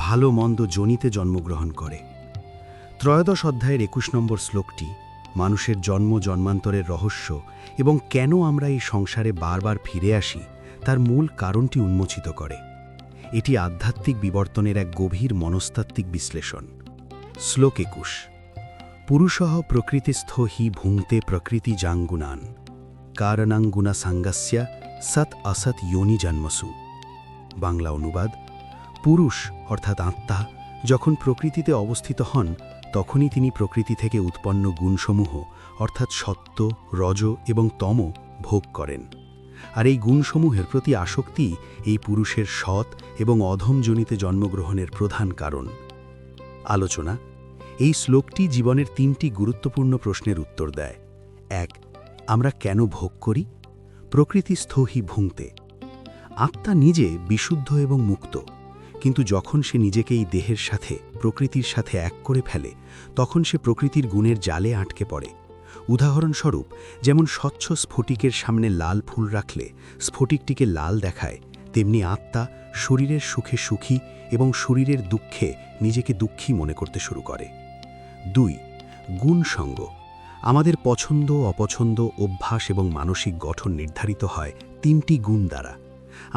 ভালো মন্দ যোনিতে জন্মগ্রহণ করে। ত্রয়োদশ অধ্যায়ের ২১ নম্বর শ্লোকটি মানুষের জন্ম জন্মান্তরের রহস্য এবং কেন আমরা এই সংসারে বারবার ফিরে আসি তার মূল কারণটি উন্মোচিত করে। এটি আধ্যাত্মিক বিবর্তনের এক গভীর মনস্তাত্ত্বিক বিশ্লেষণ। শ্লোক ২১। পুরুষঃ প্রকৃতিস্থ হি ভুঙ্ক্তে প্রকৃতি জাঙ্গুনান কারণাঙ্গুনা সাঙ্গাস্য সৎ অসৎ যোনি জন্মসু। বাংলা অনুবাদ: পুরুষ অর্থাৎ আত্মা যখন প্রকৃতিতে অবস্থিত হন তখনই তিনি প্রকৃতি থেকে উৎপন্ন গুণসমূহ অর্থাৎ সত্ত্ব, রজ এবং তম ভোগ করেন। আর এই গুণসমূহের প্রতি আসক্তি এই পুরুষের সৎ এবং অধমজনিতে জন্মগ্রহণের প্রধান কারণ। আলোচনা: এই শ্লোকটি জীবনের ৩টি গুরুত্বপূর্ণ প্রশ্নের উত্তর দেয়। ১. আমরা কেন ভোগ করি? প্রকৃতিস্থ হি ভুঙ্ক্তে। আত্মা নিজে বিশুদ্ধ এবং মুক্ত, কিন্তু যখন সে নিজেকে এই দেহের সাথে প্রকৃতির সাথে এক করে ফেলে তখন সে প্রকৃতির গুণের জালে আটকে পড়ে। উদাহরণস্বরূপ, যেমন স্বচ্ছ স্ফটিকের সামনে লাল ফুল রাখলে স্ফটিকটিকে লাল দেখায়, তেমনি আত্মা শরীরের সুখে সুখী এবং শরীরের দুঃখে নিজেকে দুঃখী মনে করতে শুরু করে। ২. গুণসঙ্গ। আমাদের পছন্দ, অপছন্দ, অভ্যাস এবং মানসিক গঠন নির্ধারিত হয় ৩টি গুণ দ্বারা।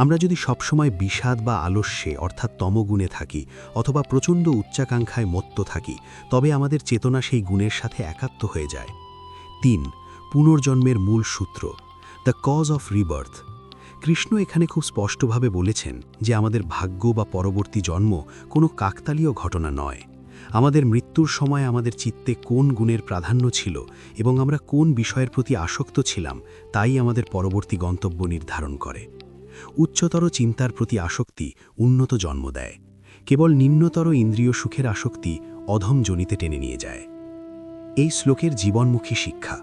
আমরা যদি সবসময় বিষাদ বা আলস্যে অর্থাৎ তমগুণে থাকি অথবা প্রচণ্ড উচ্চাকাঙ্ক্ষায় মত্ত থাকি, তবে আমাদের চেতনা সেই গুণের সাথে একাত্ম হয়ে যায়। ৩. পুনর্জন্মের মূল সূত্র, the cause of rebirth. Krishna এখানে খুব স্পষ্টভাবে বলেছেন যে আমাদের ভাগ্য বা পরবর্তী জন্ম কোনো কাকতালীয় ঘটনা নয়। আমাদের মৃত্যুর সময় আমাদের চিত্তে কোন গুণের প্রাধান্য ছিল এবং আমরা কোন বিষয়ের প্রতি আসক্ত ছিলাম তাই আমাদের পরবর্তী গন্তব্য নির্ধারণ করে। উচ্চতর চিন্তার প্রতি আসক্তি উন্নত জন্ম দেয়, কেবল নিম্নতর ইন্দ্রিয় সুখের আসক্তি অধম যোনিতে টেনে নিয়ে যায়। এই শ্লোকের জীবনমুখী শিক্ষা।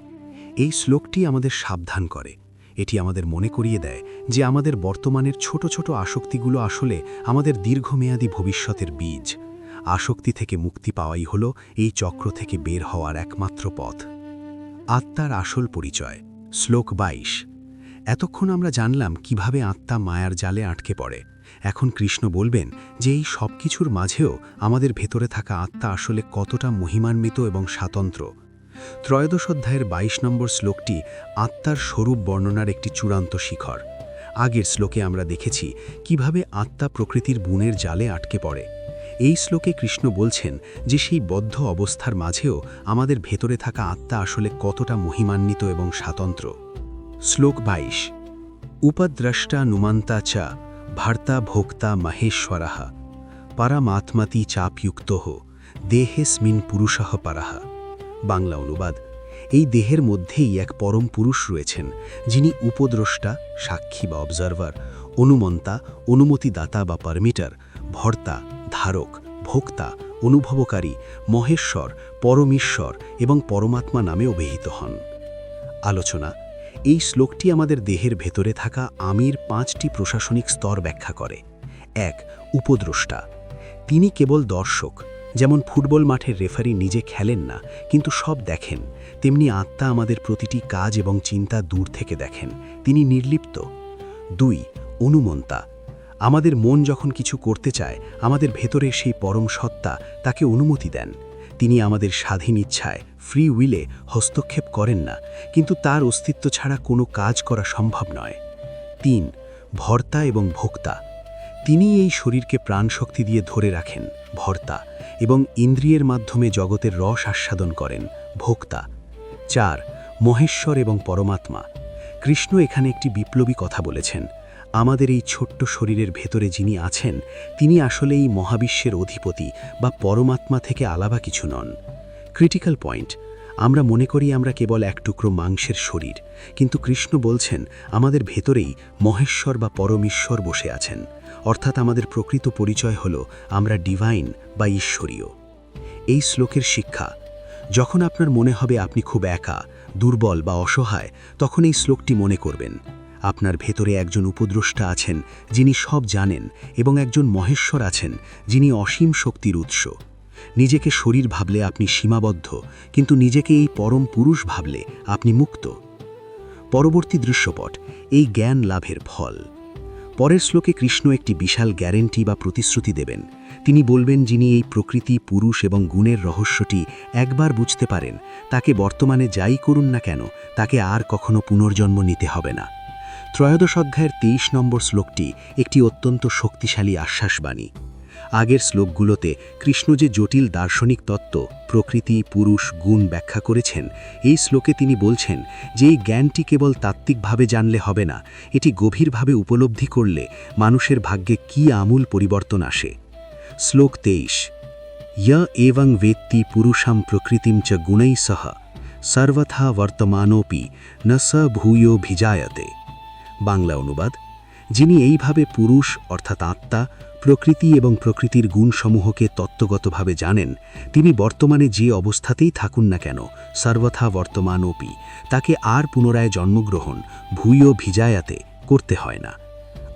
এই শ্লোকটি আমাদের সাবধান করে। এটি আমাদের মনে করিয়ে দেয় যে আমাদের বর্তমানের ছোট ছোট আসক্তিগুলো আসলে আমাদের দীর্ঘমেয়াদী ভবিষ্যতের বীজ। আসক্তি থেকে মুক্তি পাওয়াই হল এই চক্র থেকে বের হওয়ার একমাত্র পথ। আত্মার আসল পরিচয়। শ্লোক ২২। এতক্ষণ আমরা জানলাম কিভাবে আত্মা মায়ার জালে আটকে পড়ে। এখন কৃষ্ণ বলবেন যে এই সব কিছুর মাঝেও আমাদের ভেতরে থাকা আত্মা আসলে কতটা মহিমান্বিত এবং স্বাতন্ত্র। ত্রয়োদশ অধ্যায়ের ২২ নম্বর শ্লোকটি আত্মার স্বরূপ বর্ণনার একটি চূড়ান্ত শিখর। আগের শ্লোকে আমরা দেখেছি কিভাবে আত্মা প্রকৃতির গুণের জালে আটকে পড়ে। এই শ্লোকে কৃষ্ণ বলছেন যে সেই বদ্ধ অবস্থার মাঝেও আমাদের ভেতরে থাকা আত্মা আসলে কতটা মহিমান্বিত এবং স্বাতন্ত্র। শ্লোক ২২। উপদ্রষ্টা নুমন্তা চ ভর্তা ভোক্তা মহেশ্বরঃ পরমাত্মতি চাপযুক্তঃ দেহেস্মিন পুরুষঃ পরঃ। বাংলা অনুবাদ: এই দেহের মধ্যেই এক পরম পুরুষ রয়েছেন, যিনি উপদ্রষ্টা, সাক্ষী বা অবজারভার, অনুমন্তা, অনুমতিদাতা বা পারমিটার, ভর্তা, ধারক, ভোক্তা, অনুভবকারী, মহেশ্বর, পরমেশ্বর এবং পরমাত্মা নামে অভিহিত হন। আলোচনা: এই শ্লোকটি আমাদের দেহের ভেতরে থাকা আমির 5টি প্রশাসনিক স্তর ব্যাখ্যা করে। ১. উপদ্রষ্টা। তিনি কেবল দর্শক। যেমন ফুটবল মাঠের রেফারি নিজে খেলেন না কিন্তু সব দেখেন, তেমনি আত্মা আমাদের প্রতিটি কাজ এবং চিন্তা দূর থেকে দেখেন, তিনি নির্লিপ্ত। ২. অনুমন্তা। আমাদের মন যখন কিছু করতে চায় আমাদের ভেতরে সেই পরম সত্তা তাকে অনুমতি দেন। তিনি আমাদের স্বাধীন ইচ্ছায় ফ্রি উইলে হস্তক্ষেপ করেন না, কিন্তু তার অস্তিত্ব ছাড়া কোনো কাজ করা সম্ভব নয়। ৩. ভর্তা এবং ভোক্তা। তিনি এই শরীরকে প্রাণশক্তি দিয়ে ধরে রাখেন, ভর্তা, এবং ইন্দ্রিয়ের মাধ্যমে জগতের রস আস্বাদন করেন, ভোক্তা। ৪. মহেশ্বর এবং পরমাত্মা। কৃষ্ণ এখানে একটি বিপ্লবী কথা বলেছেন। আমাদের এই ছোট্ট শরীরের ভেতরে যিনি আছেন তিনি আসলে এই মহাবিশ্বের অধিপতি বা পরমাত্মা থেকে আলাদা কিছু নন। ক্রিটিক্যাল পয়েন্ট: আমরা মনে করি আমরা কেবল এক টুকরো মাংসের শরীর, কিন্তু কৃষ্ণ বলছেন আমাদের ভেতরেই মহেশ্বর বা পরমেশ্বর বসে আছেন, অর্থাৎ আমাদের প্রকৃত পরিচয় হল আমরা ডিভাইন বা ঈশ্বরীয়। এই শ্লোকের শিক্ষা: যখন আপনার মনে হবে আপনি খুব একা, দুর্বল বা অসহায়, তখন এই শ্লোকটি মনে করবেন। আপনার ভেতরে একজন উপদ্রষ্টা আছেন যিনি সব জানেন এবং একজন মহেশ্বর আছেন যিনি অসীম শক্তির উৎস। নিজেকে শরীর ভাবলে আপনি সীমাবদ্ধ, কিন্তু নিজেকে এই পরম পুরুষ ভাবলে আপনি মুক্ত। পরবর্তী দৃশ্যপট: এই জ্ঞান লাভের ফল। পরের শ্লোকে কৃষ্ণ একটি বিশাল গ্যারেন্টি বা প্রতিশ্রুতি দেবেন। তিনি বলবেন, যিনি এই প্রকৃতি, পুরুষ এবং গুণের রহস্যটি একবার বুঝতে পারেন, তাকে বর্তমানে যাই করুন না কেন তাকে আর কখনো পুনর্জন্ম নিতে হবে না। ত্রয়োদশ অধ্যায়ের 23 নম্বর শ্লোকটি একটি অত্যন্ত শক্তিশালী আশ্বাসবাণী। আগের শ্লোকগুলোতে কৃষ্ণ যে জটিল দার্শনিক তত্ত্ব, প্রকৃতি, পুরুষ, গুণ ব্যাখ্যা করেছেন, এই শ্লোকে তিনি বলছেন যে এই জ্ঞানটি কেবল তাত্ত্বিকভাবে জানলে হবে না, এটি গভীরভাবে উপলব্ধি করলে মানুষের ভাগ্যে কী আমূল পরিবর্তন আসে। শ্লোক 23, য় এবং বেত্তি পুরুষাম প্রকৃতিম চ গুণৈ সহ সর্বথা বর্তমানোপি ন স ভূয়ো ভিজায়তে। বাংলা অনুবাদ, যিনি এইভাবে পুরুষ অর্থাৎ আত্মা, প্রকৃতি এবং প্রকৃতির গুণসমূহকে তত্ত্বগতভাবে জানেন, তিনি বর্তমানে যে অবস্থাতেই থাকুন না কেন সর্বথা বর্তমানোপি, তাকে আর পুনরায় জন্মগ্রহণ ভূয়ো ভিজায়াতে করতে হয় না।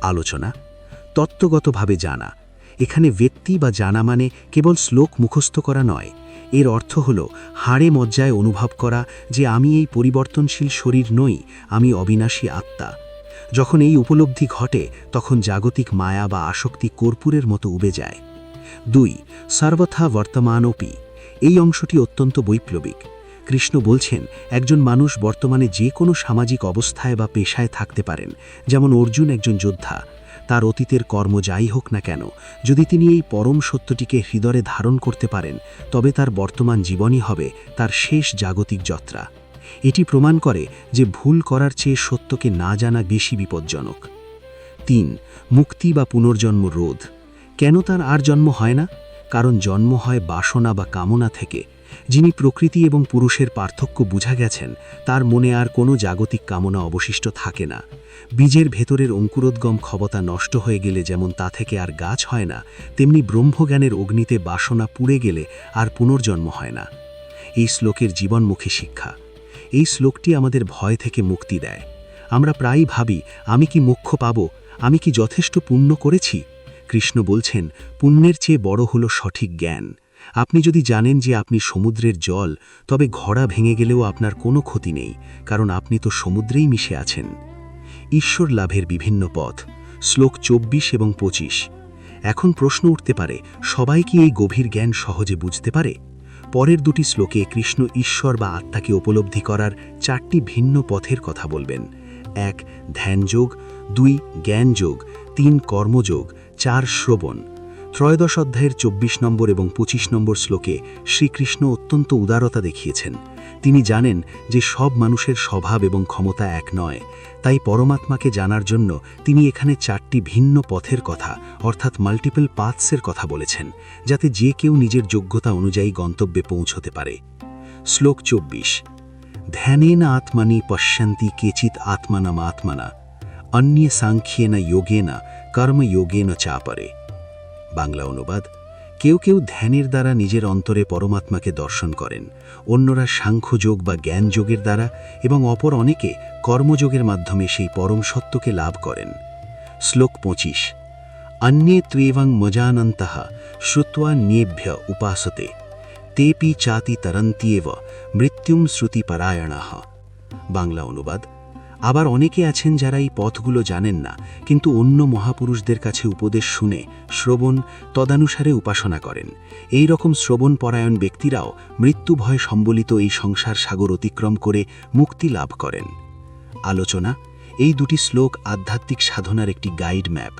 আলোচনা: তত্ত্বগতভাবে জানা। এখানে ব্যক্তি বা জানা মানে কেবল শ্লোক মুখস্থ করা নয়। এর অর্থ হল হাড়ে মজ্জায় অনুভব করা যে আমি এই পরিবর্তনশীল শরীর নই, আমি অবিনাশী আত্মা। যখন এই উপলব্ধি ঘটে তখন জাগতিক মায়া বা আসক্তি কর্পূরের মতো উবে যায়। 2, সর্বথা বর্তমানোপি। এই অংশটি অত্যন্ত বৈপ্লবিক। কৃষ্ণ বলছেন, একজন মানুষ বর্তমানে যে কোনো সামাজিক অবস্থায় বা পেশায় থাকতে পারেন। যেমন অর্জুন একজন যোদ্ধা, তার অতীতের কর্ম যাই হোক না কেন, যদি তিনি এই পরম সত্যটিকে হৃদয়ে ধারণ করতে পারেন, তবে তার বর্তমান জীবনই হবে তার শেষ জাগতিক যাত্রা। এটি প্রমাণ করে যে ভুল করার চেয়ে সত্যকে না জানা বেশি বিপজ্জনক। 3, মুক্তি বা পুনর্জন্ম রোধ। কেন তার আর জন্ম হয় না? কারণ জন্ম হয় বাসনা বা কামনা থেকে। যিনি প্রকৃতি এবং পুরুষের পার্থক্য বুঝা গেছেন, তার মনে আর কোনো জাগতিক কামনা অবশিষ্ট থাকে না। বীজের ভেতরের অঙ্কুরোদ্গম ক্ষমতা নষ্ট হয়ে গেলে যেমন তা থেকে আর গাছ হয় না, তেমনি ব্রহ্মজ্ঞানের অগ্নিতে বাসনা পুড়ে গেলে আর পুনর্জন্ম হয় না। এই শ্লোকের জীবনমুখী শিক্ষা। এই শ্লোকটি আমাদের ভয় থেকে মুক্তি দেয়। আমরা প্রায়ই ভাবি, আমি কি মোক্ষ পাব, আমি কি যথেষ্ট পুণ্য করেছি? কৃষ্ণ বলছেন, পুণ্যের চেয়ে বড় হলো সঠিক জ্ঞান। আপনি যদি জানেন যে আপনি সমুদ্রের জল, তবে ঘোড়া ভেঙে গেলেও আপনার কোনো ক্ষতি নেই, কারণ আপনি তো সমুদ্রেই মিশে আছেন। ঈশ্বর লাভের বিভিন্ন পথ। শ্লোক 24 এবং 25। এখন প্রশ্ন উঠতে পারে, সবাই কি এই গভীর জ্ঞান সহজে বুঝতে পারে? পরের দুটি শ্লোকে কৃষ্ণ ঈশ্বর বা আত্মাকে উপলব্ধি করার 4টি ভিন্ন পথের কথা বলবেন। 1, ধ্যানযোগ, 2, জ্ঞানযোগ, 3, কর্মযোগ, 4, শ্রবণ। ত্রয়োদশ অধ্যায়ের 24 নম্বর এবং 25 নম্বর শ্লোকে শ্রীকৃষ্ণ অত্যন্ত উদারতা দেখিয়েছেন। তিনি জানেন যে সব মানুষের স্বভাব এবং ক্ষমতা এক নয়, তাই পরমাত্মাকে জানার জন্য তিনি এখানে 4টি ভিন্ন পথের কথা অর্থাৎ মাল্টিপল পাথসের কথা বলেছেন, যাতে যে কেউ নিজের যোগ্যতা অনুযায়ী গন্তব্যে পৌঁছতে পারে। শ্লোক 24, ধ্যানেন আত্মানি পশ্যন্তি কেচিৎ আত্মানাম আত্মানা অন্যে সাংখ্যেন যোগেন কর্মযোগেন চাপরে। বাংলা অনুবাদ, কেউ কেউ ধ্যানের দ্বারা নিজের অন্তরে পরমাত্মাকে দর্শন করেন, অন্যরা সাংখ্যযোগ বা জ্ঞানযোগের দ্বারা, এবং অপর অনেকে কর্মযোগের মাধ্যমে সেই পরম সত্যকে লাভ করেন। শ্লোক 25, অন্যে ত্বেবং মজানন্তঃ শ্রুত্বা ন্যেভ্য উপাসতে তেপি চাতি তরন্ত্যেব মৃত্যুম শ্রুতিপরায়ণাঃ। বাংলা অনুবাদ, আবার অনেকে আছেন যারা এই পথগুলো জানেন না, কিন্তু অন্য মহাপুরুষদের কাছে উপদেশ শুনে শ্রবণ তদানুসারে উপাসনা করেন। এই রকম শ্রবণ পরায়ণ ব্যক্তিরাও মৃত্যু ভয় সম্বলিত এই সংসার সাগর অতিক্রম করে মুক্তি লাভ করেন। আলোচনা: এই দুটি শ্লোক আধ্যাত্মিক সাধনার একটি গাইড ম্যাপ।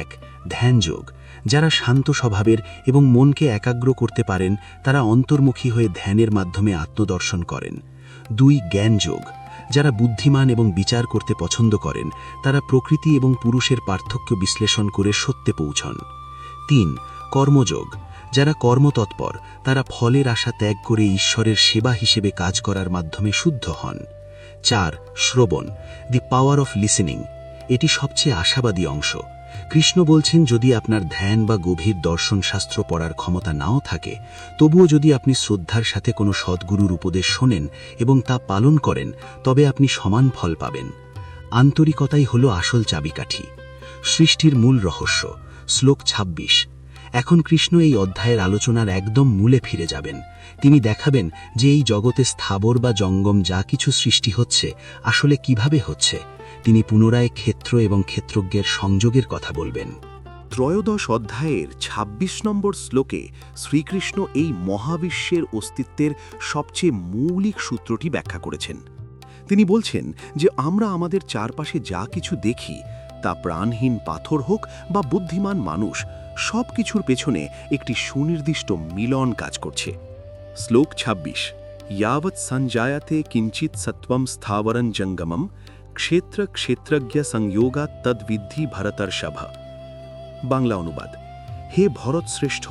1, ধ্যানযোগ। যারা শান্ত স্বভাবের এবং মনকে একাগ্র করতে পারেন, তারা অন্তর্মুখী হয়ে ধ্যানের মাধ্যমে আত্মদর্শন করেন। 2, জ্ঞানযোগ। যারা বুদ্ধিমান এবং বিচার করতে পছন্দ করেন, তারা প্রকৃতি এবং পুরুষের পার্থক্য বিশ্লেষণ করে সত্যে পৌঁছন। 3, কর্মযোগ। যারা কর্মতৎপর, তারা ফলের আশা ত্যাগ করে ঈশ্বরের সেবা হিসেবে কাজ করার মাধ্যমে শুদ্ধ হন। 4, শ্রবণ, দি পাওয়ার অফ লিসেনিং। এটি সবচেয়ে আশাবাদী অংশ। কৃষ্ণ বলছেন, যদি আপনার ধ্যান বা গভীর দর্শন শাস্ত্র পড়ার ক্ষমতা নাও থাকে, তবুও যদি আপনি শ্রদ্ধার সাথে কোনো সদ্গুরুর উপদেশ শোনেন এবং তা পালন করেন, তবে আপনি সমান ফল পাবেন। আন্তরিকতাই হলো আসল চাবিকাঠি। সৃষ্টির মূল রহস্য। শ্লোক 26। এখন কৃষ্ণ এই অধ্যায়ের আলোচনার একদম মূলে ফিরে যাবেন। তিনি দেখাবেন যে এই জগতে স্থাবর বা জঙ্গম যা কিছু সৃষ্টি হচ্ছে আসলে কিভাবে হচ্ছে। তিনি পুনরায় ক্ষেত্র এবং ক্ষেত্রজ্ঞের সংযোগের কথা বলবেন। ত্রয়োদশ অধ্যায়ের ২৬ নম্বর শ্লোকে শ্রীকৃষ্ণ এই মহাবিশ্বের অস্তিত্বের সবচেয়ে মৌলিক সূত্রটি ব্যাখ্যা করেছেন। তিনি বলছেন যে আমরা আমাদের চারপাশে যা কিছু দেখি তা প্রাণহীন পাথর হোক বা বুদ্ধিমান মানুষ, সব কিছুর পেছনে একটি সুনির্দিষ্ট মিলন কাজ করছে। শ্লোক ২৬, यावत् संजायते किंचित सत्वम स्थावरं जंगमम क्षेत्र क्षेत्रज्ञ संयोगात् तद्विद्धि भरतर्षभ। বাংলা অনুবাদ: হে ভরত শ্রেষ্ঠ,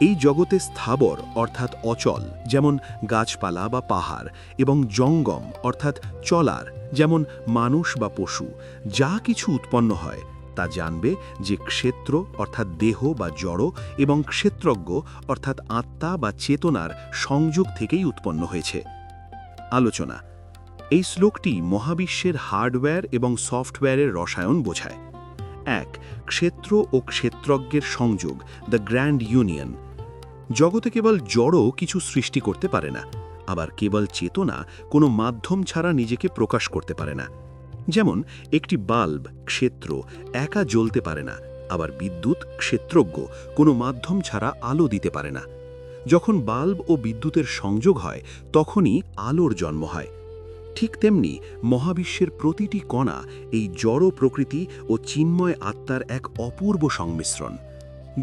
এই জগতে স্থাবর অর্থাৎ অচল যেমন গাছপালা বা পাহাড়, এবং জঙ্গম অর্থাৎ চলার যেমন মানুষ বা পশু, যা কিছু উৎপন্ন হয় তা জানবে যে ক্ষেত্র অর্থাৎ দেহ বা জড় এবং ক্ষেত্রজ্ঞ অর্থাৎ আত্মা বা চেতনার সংযোগ থেকেই উৎপন্ন হয়েছে। আলোচনা: এই শ্লোকটি মহাবিশ্বের হার্ডওয়্যার এবং সফটওয়্যারের রসায়ন বোঝায়। ১. ক্ষেত্র ও ক্ষেত্রজ্ঞের সংযোগ, দ্য গ্র্যান্ড ইউনিয়ন। জগতে কেবল জড় কিছু সৃষ্টি করতে পারে না, আবার কেবল চেতনা কোনো মাধ্যম ছাড়া নিজেকে প্রকাশ করতে পারে না। যেমন একটি বাল্ব ক্ষেত্র একা জ্বলতে পারে না, আবার বিদ্যুৎ ক্ষেত্রজ্ঞ কোনো মাধ্যম ছাড়া আলো দিতে পারে না। যখন বাল্ব ও বিদ্যুতের সংযোগ হয় তখনই আলোর জন্ম হয়। ঠিক তেমনি মহাবিশ্বের প্রতিটি কণা এই জড় প্রকৃতি ও চিন্ময় আত্মার এক অপূর্ব সংমিশ্রণ।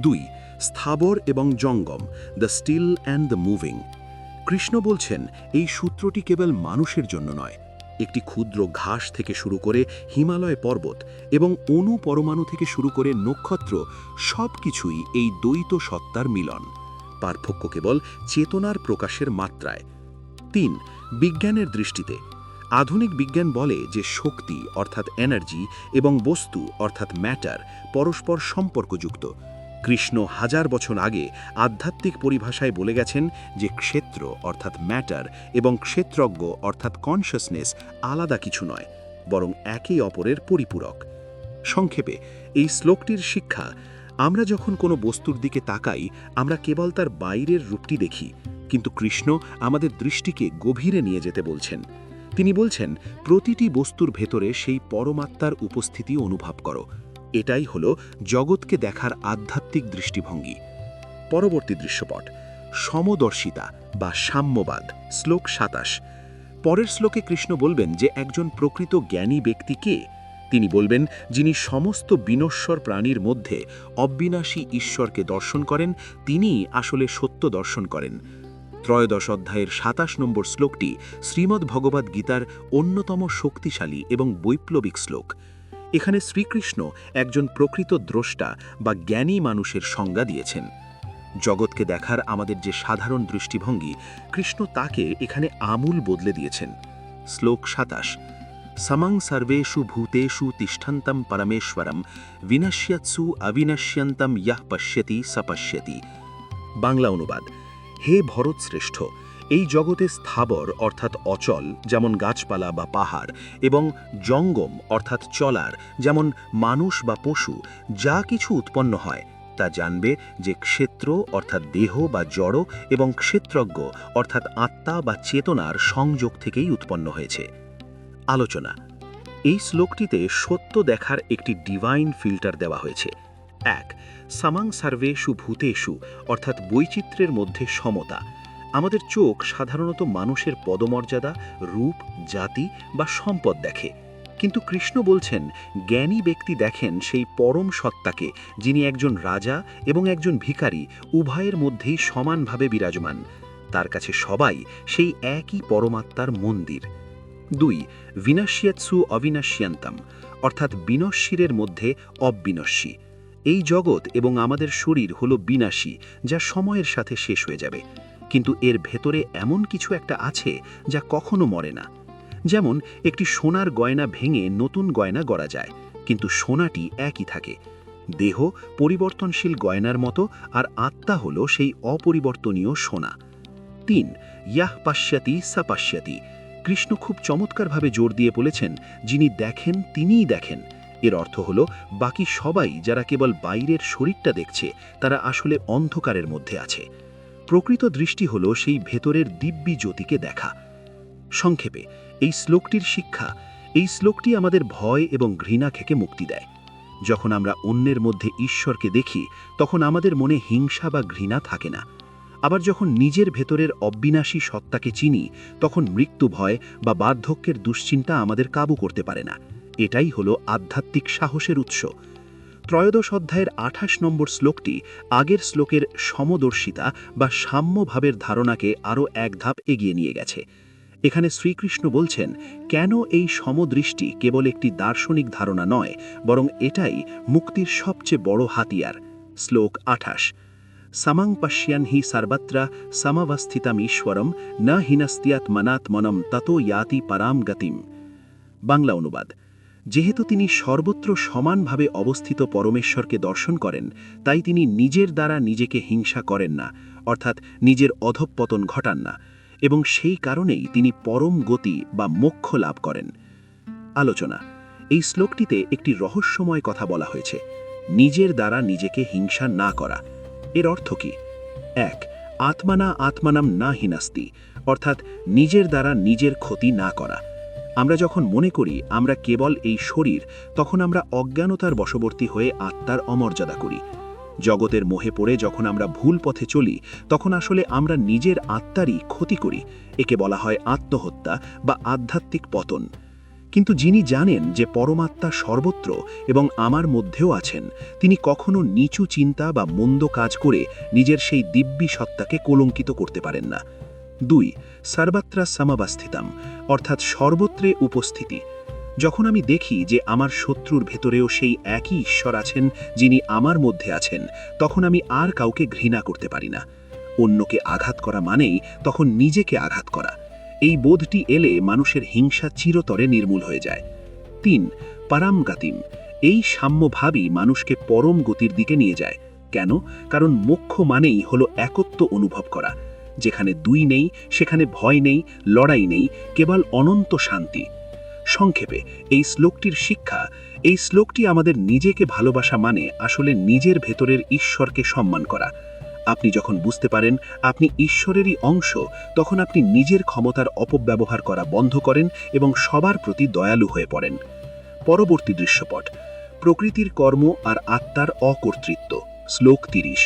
২. স্থাবর এবং জঙ্গম, the still and the moving. Krishna বলছেন এই সূত্রটি কেবল মানুষের জন্য নয়, একটি ক্ষুদ্র ঘাস থেকে শুরু করে হিমালয় পর্বত এবং অণু পরমাণু থেকে শুরু করে নক্ষত্র, সব কিছুই এই দ্বৈত সত্তার মিলন। পার্থক্য কেবল চেতনার প্রকাশের মাত্রায়। ৩. বিজ্ঞানের দৃষ্টিতে আধুনিক বিজ্ঞান বলে যে শক্তি অর্থাৎ এনার্জি এবং বস্তু অর্থাৎ ম্যাটার পরস্পর সম্পর্কযুক্ত। কৃষ্ণ হাজার বছর আগে আধ্যাত্মিক পরিভাষায় বলে গেছেন যে ক্ষেত্র অর্থাৎ ম্যাটার এবং ক্ষেত্রজ্ঞ অর্থাৎ কনশাসনেস আলাদা কিছু নয়, বরং একে অপরের পরিপূরক। সংক্ষেপে এই শ্লোকটির শিক্ষা: আমরা যখন কোনো বস্তুর দিকে তাকাই আমরা কেবল তার বাইরের রূপটি দেখি, কিন্তু কৃষ্ণ আমাদের দৃষ্টিকে গভীরে নিয়ে যেতে বলছেন। তিনি বলছেন প্রতিটি বস্তুর ভেতরে সেই পরমাত্মার উপস্থিতি অনুভব করো। এটাই হলো জগৎকে দেখার আধ্যাত্মিক দৃষ্টিভঙ্গি। পরবর্তী দৃশ্যপট: সমদর্শিতা বা সাম্যবাদ। শ্লোক ২৭। পরের শ্লোকে কৃষ্ণ বলবেন যে একজন প্রকৃত জ্ঞানী ব্যক্তি কে। তিনি বলবেন যিনি সমস্ত বিনশ্বর প্রাণীর মধ্যে অবিনাশী ঈশ্বরকে দর্শন করেন, তিনিই আসলে সত্য দর্শন করেন। ত্রয়োদশ অধ্যায়ের ২৭ নম্বর শ্লোকটি শ্রীমদ্ ভগবদ্ গীতার অন্যতম শক্তিশালী এবং বৈপ্লবিক শ্লোক। এখানে শ্রীকৃষ্ণ একজন প্রকৃত দ্রষ্টা বা জ্ঞানী মানুষের সংজ্ঞা দিয়েছেন। জগৎকে দেখার আমাদের যে সাধারণ দৃষ্টিভঙ্গি, কৃষ্ণ তাকে এখানে আমূল বদলে দিয়েছেন। শ্লোক ২৭। সমং সর্বেষু ভূতেষু তিষ্ঠন্তম পরমেশ্বরম বিনশ্যৎসু অবিনশ্যন্তম ইয়ঃ পশ্যতি স পশ্যতি। বাংলা অনুবাদ: হে ভরত শ্রেষ্ঠ, এই জগতে স্থাবর অর্থাৎ অচল যেমন গাছপালা বা পাহাড়, এবং জঙ্গম অর্থাৎ চলার যেমন মানুষ বা পশু, যা কিছু উৎপন্ন হয় তা জানবে যে ক্ষেত্র অর্থাৎ দেহ বা জড় এবং ক্ষেত্রজ্ঞ অর্থাৎ আত্মা বা চেতনার সংযোগ থেকেই উৎপন্ন হয়েছে। আলোচনা: এই শ্লোকটিতে সত্য দেখার একটি ডিভাইন ফিল্টার দেওয়া হয়েছে। ১. সমং সর্বেষু ভূতেষু অর্থাৎ বৈচিত্র্যের মধ্যে সমতা। আমাদের চোখ সাধারণত মানুষের পদমর্যাদা, রূপ, জাতি বা সম্পদ দেখে, কিন্তু কৃষ্ণ বলছেন জ্ঞানী ব্যক্তি দেখেন সেই পরম সত্তাকে, যিনি একজন রাজা এবং একজন ভিখারি উভয়ের মধ্যেই সমানভাবে বিরাজমান। তার কাছে সবাই সেই একই পরমাত্মার মন্দির। ২. বিনশ্যৎসু অবিনশ্যন্তম অর্থাৎ বিনশ্বরের মধ্যে অবিনশ্বী। এই জগৎ এবং আমাদের শরীর হলো বিনাশী, যা সময়ের সাথে শেষ হয়ে যাবে, কিন্তু এর ভেতরে এমন কিছু একটা আছে যা কখনো মরে না। যেমন একটি সোনার গয়না ভেঙে নতুন গয়না গড়া যায়, কিন্তু সোনাটি একই থাকে। দেহ পরিবর্তনশীল গয়নার মতো, আর আত্মা হলো সেই অপরিবর্তনীয় সোনা। ৩. ইয়াহ পশ্যতি স পশ্যতি। কৃষ্ণ খুব চমৎকারভাবে জোর দিয়ে বলেছেন যিনি দেখেন তিনিই দেখেন। এর অর্থ হলো বাকি সবাই যারা কেবল বাইরের শরীরটা দেখছে তারা আসলে অন্ধকারের মধ্যে আছে। প্রকৃত দৃষ্টি হল সেই ভেতরের দিব্যি জ্যোতিকে দেখা। সংক্ষেপে এই শ্লোকটির শিক্ষা: এই শ্লোকটি আমাদের ভয় এবং ঘৃণা থেকে মুক্তি দেয়। যখন আমরা অন্যের মধ্যে ঈশ্বরকে দেখি তখন আমাদের মনে হিংসা বা ঘৃণা থাকে না। আবার যখন নিজের ভেতরের অবিনাশী সত্তাকে চিনি তখন মৃত্যু ভয় বা বার্ধক্যের দুশ্চিন্তা আমাদের কাবু করতে পারে না। এটাই হলো আধ্যাত্মিক সাহসের উৎস। ত্রয়োদশ অধ্যায়ের ২৮ নম্বর শ্লোকটি আগের শ্লোকের সমদর্শিতা বা সাম্যভাবের ধারণাকে আরও এক ধাপ এগিয়ে নিয়ে গেছে। এখানে শ্রীকৃষ্ণ বলছেন কেন এই সমদৃষ্টি কেবল একটি দার্শনিক ধারণা নয়, বরং এটাই মুক্তির সবচেয়ে বড় হাতিয়ার। শ্লোক ২৮, সমং পশ্যন হি সর্বত্র সমবস্থিতম ঈশ্বরম ন হিনস্ত্যাত্মনাত্মনম ততো ইয়াতি পরাম গতিম। বাংলা অনুবাদ: যেহেতু তিনি সর্বত্র সমানভাবে অবস্থিত পরমেশ্বরকে দর্শন করেন, তাই তিনি নিজের দ্বারা নিজেকে হিংসা করেন না, অর্থাৎ নিজের অধঃপতন ঘটান না, এবং সেই কারণেই তিনি পরম গতি বা মোক্ষ লাভ করেন। আলোচনা: এই শ্লোকটিতে একটি রহস্যময় কথা বলা হয়েছে, নিজের দ্বারা নিজেকে হিংসা না করা। এর অর্থ কি? ১. আত্মানা আত্মানাম না হিনাস্তি, অর্থাৎ নিজের দ্বারা নিজের ক্ষতি না করা। আমরা যখন মনে করি আমরা কেবল এই শরীর, তখন আমরা অজ্ঞানতার বশবর্তী হয়ে আত্মার অমর্যাদা করি। জগতের মোহে পড়ে যখন আমরা ভুল পথে চলি তখন আসলে আমরা নিজের আত্মারই ক্ষতি করি। একে বলা হয় আত্মহত্যা বা আধ্যাত্মিক পতন। কিন্তু যিনি জানেন যে পরমাত্মা সর্বত্র এবং আমার মধ্যেও আছেন, তিনি কখনো নিচু চিন্তা বা মন্দ কাজ করে নিজের সেই দিব্যি সত্তাকে কলঙ্কিত করতে পারেন না। ২. সর্বত্র সমবস্থিতম, অর্থাৎ সর্বত্রে উপস্থিতি। যখন আমি দেখি যে আমার শত্রুর ভেতরেও সেই একই ঈশ্বর আছেন যিনি আমার মধ্যে আছেন, তখন আমি আর কাউকে ঘৃণা করতে পারি না। অন্যকে আঘাত করা মানেই তখন নিজেকে আঘাত করা। এই বোধটি এলে মানুষের হিংসা চিরতরে নির্মূল হয়ে যায়। ৩. পরাম গতিম, এই সাম্যভাবই মানুষকে পরম গতির দিকে নিয়ে যায়। কেন? কারণ মোক্ষ মানেই হলো একত্ব অনুভব করা। যেখানে দুই নেই, সেখানে ভয় নেই, লড়াই নেই, কেবল অনন্ত শান্তি। সংক্ষেপে এই শ্লোকটির শিক্ষা: এই শ্লোকটি আমাদের নিজেকে ভালোবাসা মানে আসলে নিজের ভেতরের ঈশ্বরকে সম্মান করা। আপনি যখন বুঝতে পারেন আপনি ঈশ্বরেরই অংশ, তখন আপনি নিজের ক্ষমতার অপব্যবহার করা বন্ধ করেন এবং সবার প্রতি দয়ালু হয়ে পড়েন। পরবর্তী দৃশ্যপট: প্রকৃতির কর্ম আর আত্মার অকর্তৃত্ব। শ্লোক ৩০।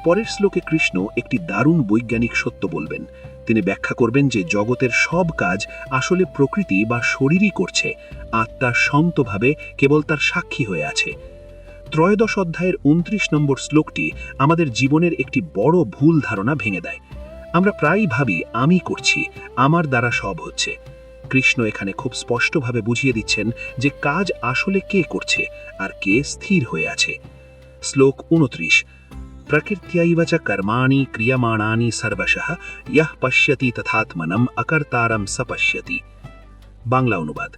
পরের শ্লোকে কৃষ্ণ একটি দারুণ বৈজ্ঞানিক সত্য বলবেন। তিনি ব্যাখ্যা করবেন যে জগতের সব কাজ আসলে প্রকৃতি বা শরীরই করছে, আত্মা শান্তভাবে কেবল তার সাক্ষী হয়ে আছে। ত্রয়োদশ অধ্যায়ের ২৯ নম্বর শ্লোকটি আমাদের জীবনের একটি বড় ভুল ধারণা ভেঙে দেয়। আমরা প্রায়ই ভাবি আমি করছি, আমার দ্বারা সব হচ্ছে। কৃষ্ণ এখানে খুব স্পষ্টভাবে বুঝিয়ে দিচ্ছেন যে কাজ আসলে কে করছে আর কে স্থির হয়ে আছে। শ্লোক ২৯। প্রকৃত্যৈব চ কর্মাণি ক্রিয়মাণানি সর্বশঃ ইয়ঃ পশ্যতি তথাত্মনম অকর্তারম স পশ্যতি। বাংলা অনুবাদ: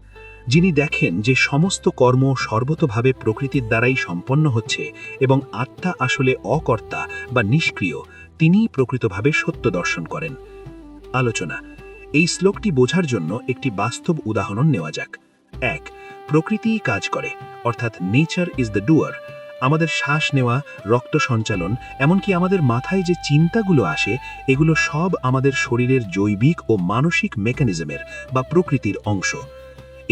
যিনি দেখেন যে সমস্ত কর্ম সর্বতোভাবে প্রকৃতির দ্বারাই সম্পন্ন হচ্ছে এবং আত্মা আসলে অকর্তা বা নিষ্ক্রিয়, তিনিই প্রকৃতভাবে সত্য দর্শন করেন। আলোচনা: এই শ্লোকটি বোঝার জন্য একটি বাস্তব উদাহরণ নেওয়া যাক। ১. প্রকৃতিই কাজ করে, অর্থাৎ নেচার ইজ দ্য ডুয়ার। আমাদের শ্বাস নেওয়া, রক্ত সঞ্চালন, এমনকি আমাদের মাথায় যে চিন্তাগুলো আসে, এগুলো সব আমাদের শরীরের জৈবিক ও মানসিক মেকানিজমের বা প্রকৃতির অংশ।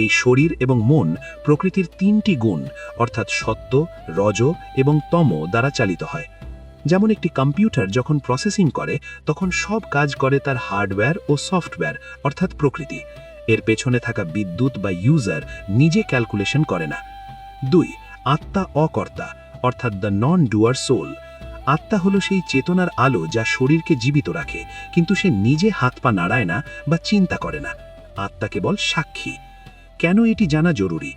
এই শরীর এবং মন প্রকৃতির ৩টি গুণ, অর্থাৎ সত্ত্ব, রজ এবং তম দ্বারা চালিত হয়। যেমন একটি কম্পিউটার যখন প্রসেসিং করে তখন সব কাজ করে তার হার্ডওয়্যার ও সফটওয়্যার, অর্থাৎ প্রকৃতি। এর পেছনে থাকা বিদ্যুৎ বা ইউজার নিজে ক্যালকুলেশন করে না। ২. আত্মা অকর্তা, অর্থাৎ দ্য নন ডুয়ার সোল। আত্মা হলো সেই চেতনার আলো যা শরীরকে জীবিত রাখে, কিন্তু সে নিজে হাত পা নাড়ায় না বা চিন্তা করে না। আত্মা কেবল সাক্ষী। কেন এটি জানা জরুরি?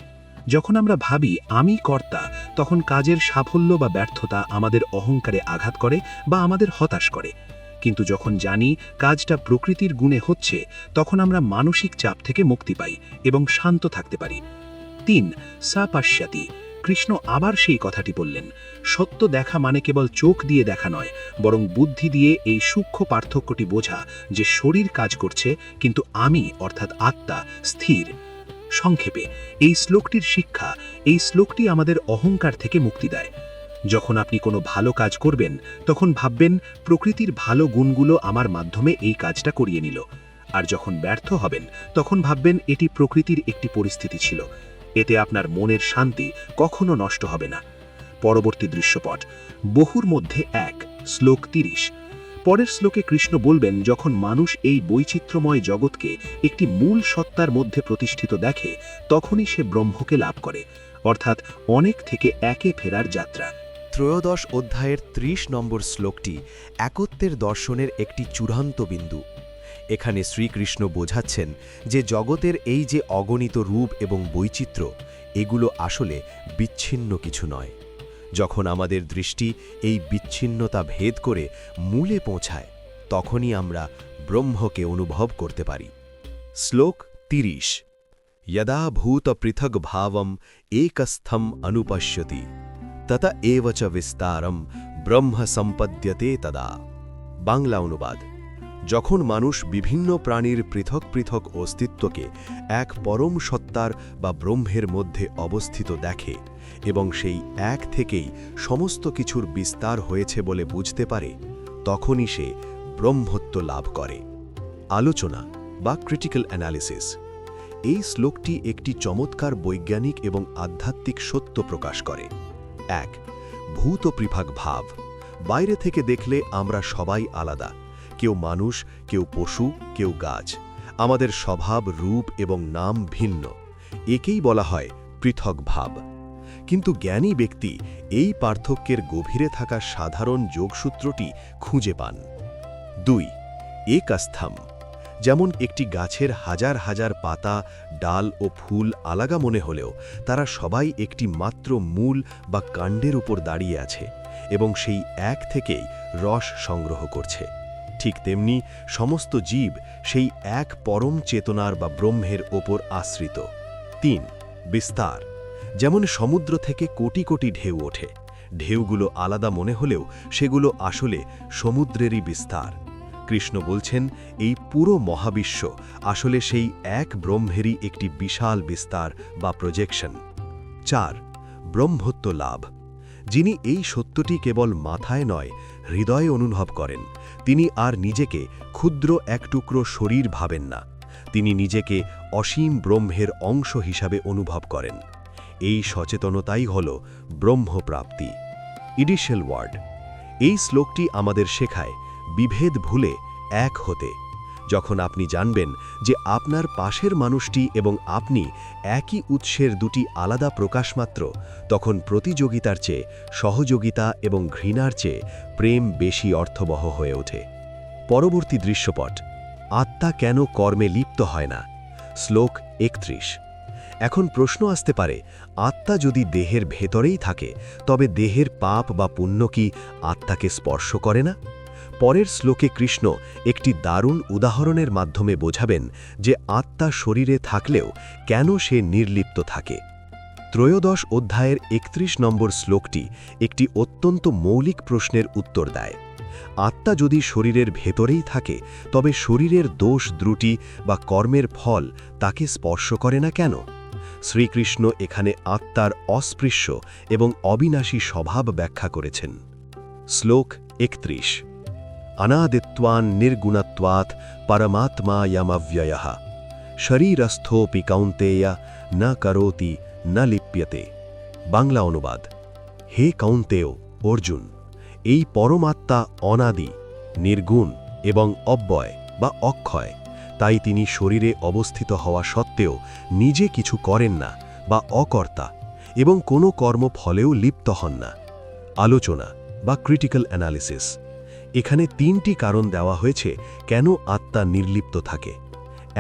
যখন আমরা ভাবি আমি কর্তা, তখন কাজের সাফল্য বা ব্যর্থতা আমাদের অহংকারে আঘাত করে বা আমাদের হতাশ করে। কিন্তু যখন জানি কাজটা প্রকৃতির গুণে হচ্ছে, তখন আমরা মানসিক চাপ থেকে মুক্তি পাই এবং শান্ত থাকতে পারি। ৩. সা পশ্যতি। কৃষ্ণ আবার সেই কথাটি বললেন। সত্য দেখা মানে কেবল চোখ দিয়ে দেখা নয়, বরং বুদ্ধি দিয়ে এই সূক্ষ্ম পার্থক্যটি বোঝা যে শরীর কাজ করছে কিন্তু আমি, অর্থাৎ আত্মা, স্থির। সংক্ষেপে এই শ্লোকটির শিক্ষা: এই শ্লোকটি আমাদের অহংকার থেকে মুক্তি দেয়। যখন আপনি কোনো ভালো কাজ করবেন তখন ভাববেন প্রকৃতির ভালো গুণগুলো আমার মাধ্যমে এই কাজটা করিয়ে নিল। আর যখন ব্যর্থ হবেন তখন ভাববেন এটি প্রকৃতির একটি পরিস্থিতি ছিল। এতে আপনার মনের শান্তি কখনো নষ্ট হবে না। পরবর্তী দৃশ্যপট বহুর মধ্যে এক, শ্লোক 30। পরের শ্লোকে কৃষ্ণ বলবেন, যখন মানুষ এই বৈচিত্র্যময় জগৎকে একটি মূল সত্তার মধ্যে প্রতিষ্ঠিত দেখে তখনই সে ব্রহ্মকে লাভ করে, অর্থাৎ অনেক থেকে একে ফেরার যাত্রা। ত্রয়োদশ অধ্যায়ের 30 নম্বর শ্লোকটি একত্বের দর্শনের একটি চূড়ান্ত বিন্দু। এখানে শ্রীকৃষ্ণ বোঝাচ্ছেন যে জগতের এই যে অগণিত রূপ এবং বৈচিত্র্য, এগুলো আসলে বিচ্ছিন্ন কিছু নয়। যখন আমাদের দৃষ্টি এই বিচ্ছিন্নতা ভেদ করে মূলে পৌঁছায়, তখনই আমরা ব্রহ্মকে অনুভব করতে পারি। শ্লোক 30। यदा भूत पृथग भावम एकस्थम अनुपश्यति तत एव च विस्तारम ब्रह्म सम्पद्यते तदा। বাংলা অনুবাদ: যখন মানুষ বিভিন্ন প্রাণীর পৃথক পৃথক অস্তিত্বকে এক পরম সত্তার বা ব্রহ্মের মধ্যে অবস্থিত দেখে এবং সেই এক থেকেই সমস্ত কিছুর বিস্তার হয়েছে বলে বুঝতে পারে, তখনই সে ব্রহ্মত্ব লাভ করে। আলোচনা বা ক্রিটিক্যাল অ্যানালিসিস। এই শ্লোকটি একটি চমৎকার বৈজ্ঞানিক এবং আধ্যাত্মিক সত্য প্রকাশ করে। 1. ভূত পৃথক ভাব। বাইরে থেকে দেখলে আমরা সবাই আলাদা, কেউ মানুষ, কেউ পশু, কেউ গাছ। আমাদের স্বভাব, রূপ এবং নাম ভিন্ন। একেই বলা হয় পৃথক ভাব। কিন্তু জ্ঞানী ব্যক্তি এই পার্থক্যের গভীরে থাকা সাধারণ যোগসূত্রটি খুঁজে পান। 2. একস্থম। যেমন একটি গাছের হাজার হাজার পাতা, ডাল ও ফুল আলাদা মনে হলেও তারা সবাই একটি মাত্র মূল বা কাণ্ডের উপর দাঁড়িয়ে আছে এবং সেই এক থেকেই রস সংগ্রহ করছে। ঠিক তেমনি সমস্ত জীব সেই এক পরম চেতনার বা ব্রহ্মের ওপর আশ্রিত। 3. বিস্তার। যেমন সমুদ্র থেকে কোটি কোটি ঢেউ ওঠে, ঢেউগুলো আলাদা মনে হলেও সেগুলো আসলে সমুদ্রেরই বিস্তার। কৃষ্ণ বলছেন, এই পুরো মহাবিশ্ব আসলে সেই এক ব্রহ্মেরই একটি বিশাল বিস্তার বা প্রজেকশন। 4. ব্রহ্মত্ব লাভ। যিনি এই সত্যটি কেবল মাথায় নয়, হৃদয়ে অনুভব করেন, তিনি আর নিজেকে ক্ষুদ্র এক টুকরো শরীর ভাবেন না, তিনি নিজেকে অসীম ব্রহ্মের অংশ হিসাবে অনুভব করেন। এই সচেতনতাই হল ব্রহ্মপ্রাপ্তি। ইডিশিয়াল ওয়ার্ড। এই শ্লোকটি আমাদের শেখায় বিভেদ ভুলে এক হতে। যখন আপনি জানবেন যে আপনার পাশের মানুষটি এবং আপনি একই উৎসের দুটি আলাদা প্রকাশমাত্র, তখন প্রতিযোগিতার চেয়ে সহযোগিতা এবং ঘৃণার চেয়ে প্রেম বেশি অর্থবহ হয়ে ওঠে। পরবর্তী দৃশ্যপট আত্মা কেন কর্মে লিপ্ত হয় না। শ্লোক 31। এখন প্রশ্ন আসতে পারে, আত্মা যদি দেহের ভেতরেই থাকে তবে দেহের পাপ বা পুণ্য কি আত্মাকে স্পর্শ করে না? পরের শ্লোকে কৃষ্ণ একটি দারুণ উদাহরণের মাধ্যমে বোঝাবেন যে আত্মা শরীরে থাকলেও কেন সে নির্লিপ্ত থাকে। ত্রয়োদশ অধ্যায়ের 31 নম্বর শ্লোকটি একটি অত্যন্ত মৌলিক প্রশ্নের উত্তর দেয়। আত্মা যদি শরীরের ভেতরেই থাকে তবে শরীরের দোষ ত্রুটি বা কর্মের ফল তাকে স্পর্শ করে না কেন? শ্রীকৃষ্ণ এখানে আত্মার অস্পৃশ্য এবং অবিনাশী স্বভাব ব্যাখ্যা করেছেন। শ্লোক 31। अनादित्वान् निर्गुणत्वात् परमात्मायमव्ययः शरीरस्थोऽपि कौन्तेय न करोति न लिप्यते। বাংলা অনুবাদ: হে কৌন্তেয়, অর্জুন, এই পরমাত্মা অনাদি, নির্গুণ এবং অব্যয় বা অক্ষয়, তাই তিনি শরীরে অবস্থিত হওয়া সত্ত্বেও নিজে কিছু করেন না বা অকর্তা এবং কোনো কর্মফলেও লিপ্ত হন না। আলোচনা বা ক্রিটিক্যাল অ্যানালিসিস। এখানে 3টি কারণ দেওয়া হয়েছে কেন আত্মা নির্লিপ্ত থাকে।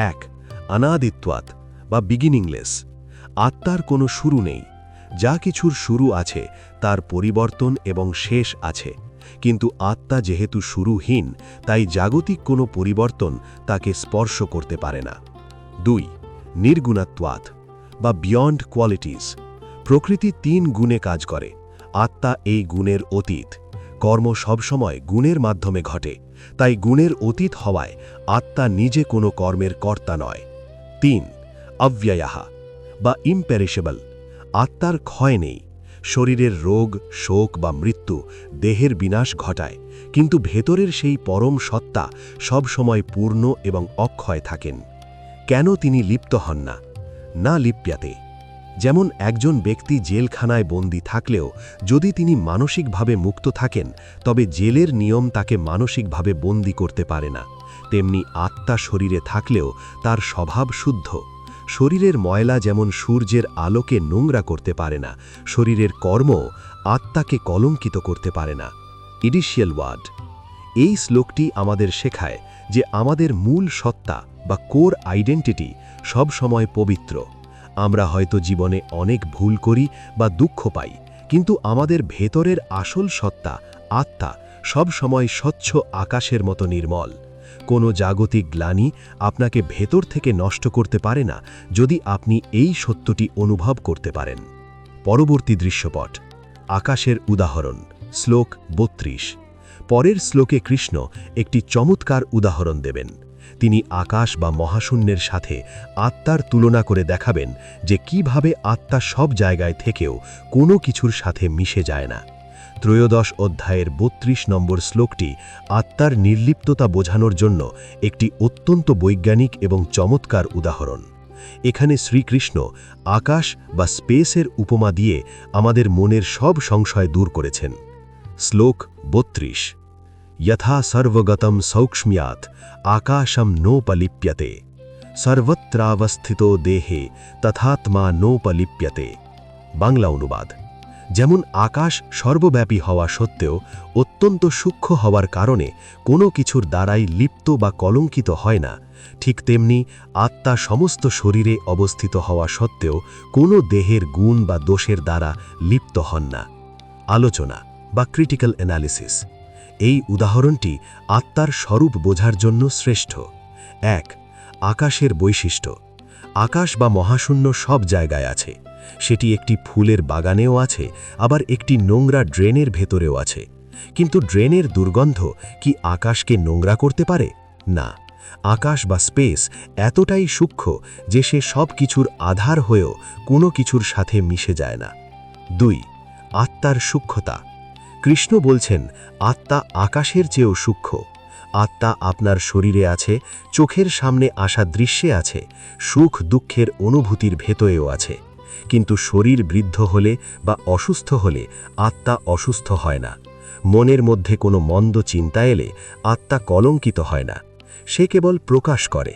1. অনাদিত্বাৎ বা বিগিনিংলেস। আত্মার কোনো শুরু নেই। যা কিছুর শুরু আছে তার পরিবর্তন এবং শেষ আছে, কিন্তু আত্মা যেহেতু শুরুহীন তাই জাগতিক কোনো পরিবর্তন তাকে স্পর্শ করতে পারে না। 2. নির্গুণত্বাৎ বা বিয়ন্ড কোয়ালিটিস। প্রকৃতি 3 গুণে কাজ করে, আত্মা এই গুণের অতীত। কর্ম সবসময় গুণের মাধ্যমে ঘটে, তাই গুণের অতীত হওয়ায় আত্মা নিজে কোনো কর্মের কর্তা নয়। 3. অব্যয়াহা বা ইম্পেরিশেবল। আত্মার ক্ষয় নেই, শরীরের রোগ, শোক বা মৃত্যু দেহের বিনাশ ঘটায়, কিন্তু ভেতরের সেই পরম সত্তা সবসময় পূর্ণ এবং অক্ষয় থাকেন। কেন তিনি লিপ্ত হন না? না লিপ্যাতে। যেমন একজন ব্যক্তি জেলখানায় বন্দী থাকলেও যদি তিনি মানসিকভাবে মুক্ত থাকেন, তবে জেলের নিয়ম তাকে মানসিকভাবে বন্দী করতে পারে না, তেমনি আত্মা শরীরে থাকলেও তার স্বভাব শুদ্ধ। শরীরের ময়লা যেমন সূর্যের আলোকে নোংরা করতে পারে না, শরীরের কর্ম আত্মাকে কলঙ্কিত করতে পারে না। ইডিশিয়াল ওয়ার্ড। এই শ্লোকটি আমাদের শেখায় যে আমাদের মূল সত্তা বা কোর আইডেন্টিটি সব সময় পবিত্র। আমরা হয়তো জীবনে অনেক ভুল করি বা দুঃখ পাই, কিন্তু আমাদের ভেতরের আসল সত্তা, আত্মা, সব সময় স্বচ্ছ আকাশের মতো নির্মল। কোনো জাগতিক গ্লানি আপনাকে ভেতর থেকে নষ্ট করতে পারে না যদি আপনি এই সত্যটি অনুভব করতে পারেন। পরবর্তী দৃশ্যপট। আকাশের উদাহরণ, শ্লোক 32। পরের শ্লোকে কৃষ্ণ একটি চমৎকার উদাহরণ দেবেন। তিনি আকাশ বা মহাশূন্যের সাথে আত্মার তুলনা করে দেখাবেন যে কিভাবে আত্মা সব জায়গায় থেকেও কোনো কিছুর সাথে মিশে যায় না। ত্রয়োদশ অধ্যায়ের 32 নম্বর শ্লোকটি আত্মার নির্লিপ্ততা বোঝানোর জন্য একটি অত্যন্ত বৈজ্ঞানিক এবং চমৎকার উদাহরণ। এখানে শ্রীকৃষ্ণ আকাশ বা স্পেসের উপমা দিয়ে আমাদের মনের সব সংশয় দূর করেছেন। শ্লোক 32। यथा सर्वगतम सौक्ष्म्यात् आकाशम नोपलिप्यते सर्वत्रावस्थितो देहे तथात्मा नोपलिप्यते। বাংলা অনুবাদ। যেমন আকাশ সর্বব্যাপী হওয়া সত্ত্বেও অত্যন্ত সূক্ষ্ম হওয়ার কারণে কোনো কিছুর দ্বারাই লিপ্ত বা কলঙ্কিত হয় না, ঠিক তেমনি আত্মা সমস্ত শরীরে অবস্থিত হওয়া সত্ত্বেও কোনো দেহের গুণ বা দোষের দ্বারা লিপ্ত হন না। আলোচনা বা ক্রিটিক্যাল অ্যানালিসিস। এই উদাহরণটি আত্মার স্বরূপ বোঝার জন্য শ্রেষ্ঠ। 1. আকাশের বৈশিষ্ট্য। আকাশ বা মহাশূন্য সব জায়গায় আছে। সেটি একটি ফুলের বাগানেও আছে, আবার একটি নোংরা ড্রেনের ভেতরেও আছে। কিন্তু ড্রেনের দুর্গন্ধ কি আকাশকে নোংরা করতে পারে? না। আকাশ বা স্পেস এতটাই সূক্ষ্ম যে সে সব কিছুর আধার হয়েও কোনো কিছুর সাথে মিশে যায় না। 2. আত্মার সূক্ষ্মতা। কৃষ্ণ বলছেন আত্মা আকাশের চেয়েও সূক্ষ্ম। আত্মা আপনার শরীরে আছে, চোখের সামনে আসা দৃশ্যে আছে, সুখ দুঃখের অনুভূতির ভেতরেও আছে। কিন্তু শরীর বৃদ্ধ হলে বা অসুস্থ হলে আত্মা অসুস্থ হয় না। মনের মধ্যে কোনো মন্দ চিন্তা এলে আত্মা কলঙ্কিত হয় না, সে কেবল প্রকাশ করে।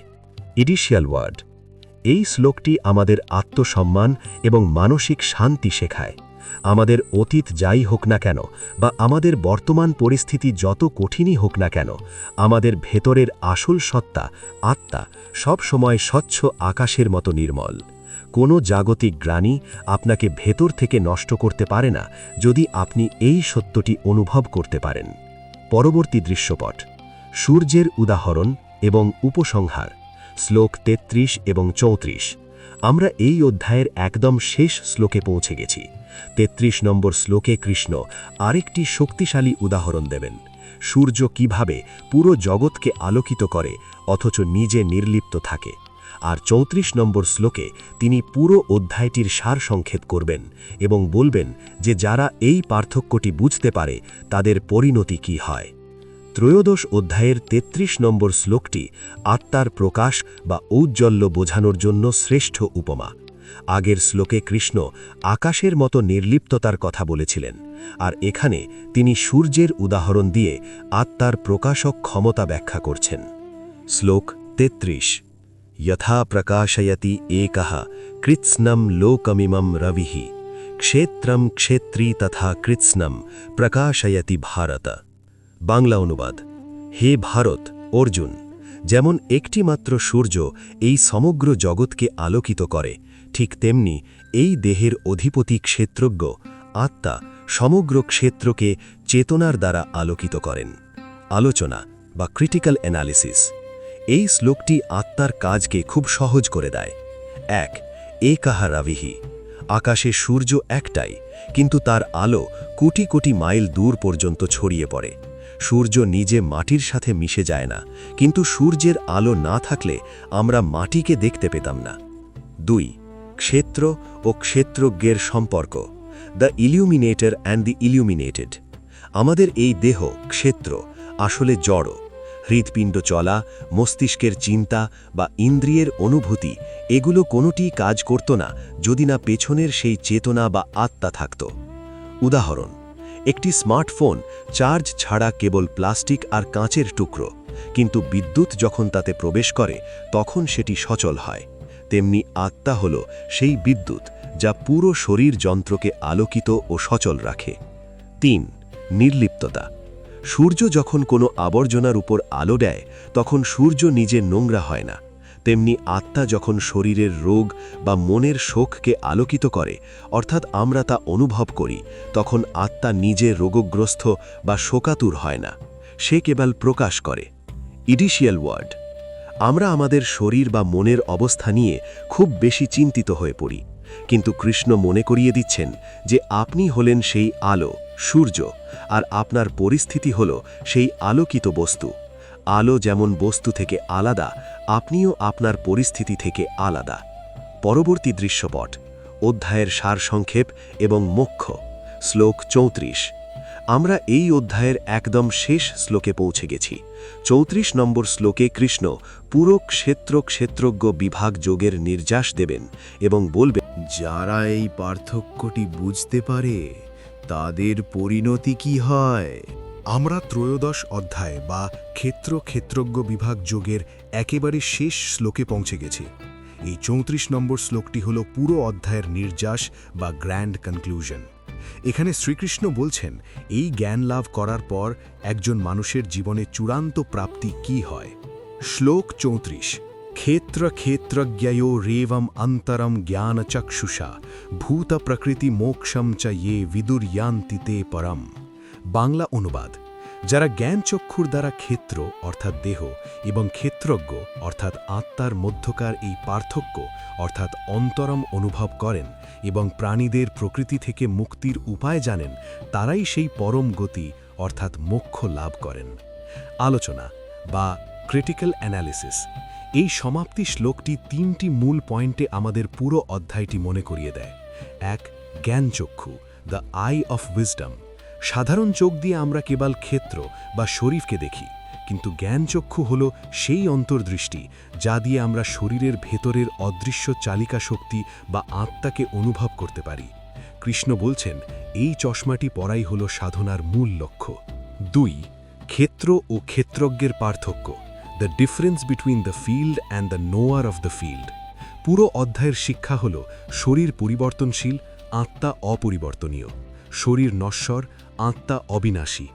ইডিশিয়াল ওয়ার্ড। এই শ্লোকটি আমাদের আত্মসম্মান এবং মানসিক শান্তি শেখায়। আমাদের অতীত যাই হোক না কেন বা আমাদের বর্তমান পরিস্থিতি যত কঠিনই হোক না কেন, আমাদের ভেতরের আসল সত্তা, আত্মা, সব সময় স্বচ্ছ আকাশের মতো নির্মল। কোনো জাগতিক গ্লানি আপনাকে ভেতর থেকে নষ্ট করতে পারে না যদি আপনি এই সত্যটি অনুভব করতে পারেন। পরবর্তী দৃশ্যপট। সূর্যের উদাহরণ এবং উপসংহার, শ্লোক 33 এবং 34। আমরা এই অধ্যায়ের একদম শেষ শ্লোকে পৌঁছে গেছি। 33 নম্বর শ্লোকে কৃষ্ণ আরেকটি শক্তিশালী উদাহরণ দেবেন। সূর্য কিভাবে পুরো জগৎকে আলোকিত করে অথচ নিজে নির্লিপ্ত থাকে। আর 34 নম্বর শ্লোকে তিনি পুরো অধ্যায়টির সারসংক্ষেপ করবেন এবং বলবেন যে যারা এই পার্থক্যটি বুঝতে পারে তাদের পরিণতি কি হয়। ত্রয়োদশ অধ্যায়ের 33 নম্বর শ্লোকটি আত্মার প্রকাশ বা ঔজ্জ্বল্য বোঝানোর জন্য শ্রেষ্ঠ উপমা। আগের শ্লোকে কৃষ্ণ আকাশের মতো নির্লিপ্ততার কথা বলেছিলেন, আর এখানে তিনি সূর্যের উদাহরণ দিয়ে আত্মার প্রকাশক ক্ষমতা ব্যাখ্যা করছেন। শ্লোক 33। यथा प्रकाशयति एकः कृत्स्नं लोकमिमं रविः क्षेत्रं क्षेत्री तथा कृत्स्नं प्रकाशयति भारत। বাংলা অনুবাদ। হে ভারত, অর্জুন, যেমন একটি মাত্র সূর্য এই সমগ্র জগৎকে আলোকিত করে, ঠিক তেমনি এই দেহের অধিপতি ক্ষেত্রজ্ঞ আত্মা সমগ্র ক্ষেত্রকে চেতনার দ্বারা আলোকিত করেন। আলোচনা বা ক্রিটিক্যাল অ্যানালিসিস। এই শ্লোকটি আত্মার কাজকে খুব সহজ করে দেয়। 1. একাহা রাভিহি। আকাশে সূর্য একটাই, কিন্তু তার আলো কোটি কোটি মাইল দূর পর্যন্ত ছড়িয়ে পড়ে। সূর্য নিজে মাটির সাথে মিশে যায় না, কিন্তু সূর্যের আলো না থাকলে আমরা মাটিকে দেখতে পেতাম না। 2. ক্ষেত্র ও ক্ষেত্রজ্ঞের সম্পর্ক। The illuminator and the illuminated. আমাদের এই দেহ ক্ষেত্র আসলে জড়। হৃৎপিণ্ড চলা, মস্তিষ্কের চিন্তা বা ইন্দ্রিয়ের অনুভূতি এগুলো কোনোটিই কাজ করত না যদি না পেছনের সেই চেতনা বা আত্মা থাকত। উদাহরণ, একটি স্মার্টফোন চার্জ ছাড়া কেবল প্লাস্টিক আর কাঁচের টুকরো, কিন্তু বিদ্যুৎ যখন তাতে প্রবেশ করে তখন সেটি সচল হয়। তেমনি আত্মা হল সেই বিদ্যুৎ যা পুরো শরীর যন্ত্রকে আলোকিত ও সচল রাখে। ৩. নির্লিপ্ততা। সূর্য যখন কোনো আবর্জনার উপর আলো দেয় তখন সূর্য নিজে নোংরা হয় না। তেমনি আত্মা যখন শরীরের রোগ বা মনের শোককে আলোকিত করে, অর্থাৎ আমরা তা অনুভব করি, তখন আত্মা নিজে রোগগ্রস্ত বা শোকাতুর হয় না, সে কেবল প্রকাশ করে। ইডিশিয়াল ওয়ার্ড। আমরা আমাদের শরীর বা মনের অবস্থা নিয়ে খুব বেশি চিন্তিত হয়ে পড়ি, কিন্তু কৃষ্ণ মনে করিয়ে দিচ্ছেন যে আপনি হলেন সেই আলো, সূর্য, আর আপনার পরিস্থিতি হল সেই আলোকিত বস্তু। আলো যেমন বস্তু থেকে আলাদা, আপনিও আপনার পরিস্থিতি থেকে আলাদা। পরবর্তী দৃশ্যপট, অধ্যায়ের সারসংক্ষেপ এবং মোক্ষ। শ্লোক ৩৪। আমরা এই অধ্যায়ের একদম শেষ শ্লোকে পৌঁছে গেছি। ৩৪ নম্বর শ্লোকে কৃষ্ণ পুরো ক্ষেত্রজ্ঞ বিভাগ যোগের নির্যাস দেবেন এবং বলবেন, যারা এই পার্থক্যটি বুঝতে পারে তাদের পরিণতি কি হয়। আমরা ত্রয়োদশ অধ্যায় বা ক্ষেত্রজ্ঞ বিভাগ যোগের একেবারে শেষ শ্লোকে পৌঁছে গেছি। এই ৩৪ নম্বর শ্লোকটি হল পুরো অধ্যায়ের নির্যাস বা গ্র্যান্ড কনক্লুশন। এখানে শ্রীকৃষ্ণ বলছেন এই জ্ঞান লাভ করার পর একজন মানুষের জীবনে চূড়ান্ত প্রাপ্তি কি হয়। শ্লোক ৩৪। ক্ষেত্রজ্ঞায়ো রেবম অন্তরম জ্ঞানচক্ষুষা ভূত প্রকৃতি মোক্ষম চ ইয়ে বিদুর্যান্তি তে পরম। বাংলা অনুবাদ, যারা জ্ঞানচক্ষুর দ্বারা ক্ষেত্র অর্থাৎ দেহ এবং ক্ষেত্রজ্ঞ অর্থাৎ আত্মার মধ্যকার এই পার্থক্য অর্থাৎ অন্তরম অনুভব করেন এবং প্রাণীদের প্রকৃতি থেকে মুক্তির উপায় জানেন, তারাই সেই পরম গতি অর্থাৎ মোক্ষ লাভ করেন। আলোচনা বা ক্রিটিক্যাল অ্যানালিসিস। এই সমাপ্তি শ্লোকটি ৩টি মূল পয়েন্টে আমাদের পুরো অধ্যায়টি মনে করিয়ে দেয়। ১. জ্ঞানচক্ষু, দ্য আই অফ উইজডম। সাধারণ চোখ দিয়ে আমরা কেবল ক্ষেত্র বা শরীরকে দেখি, কিন্তু জ্ঞানচক্ষু হল সেই অন্তর্দৃষ্টি যা দিয়ে আমরা শরীরের ভেতরের অদৃশ্য চালিকা শক্তি বা আত্মাকে অনুভব করতে পারি। কৃষ্ণ বলছেন এই চশমাটি পরাই হল সাধনার মূল লক্ষ্য। ২. ক্ষেত্র ও ক্ষেত্রজ্ঞের পার্থক্য, the difference between the field and the knower of the field. পুরো অধ্যায়ের শিক্ষা হল শরীর পরিবর্তনশীল, আত্মা অপরিবর্তনীয়। শরীর নশ্বর, আত্মা অবিনাশী।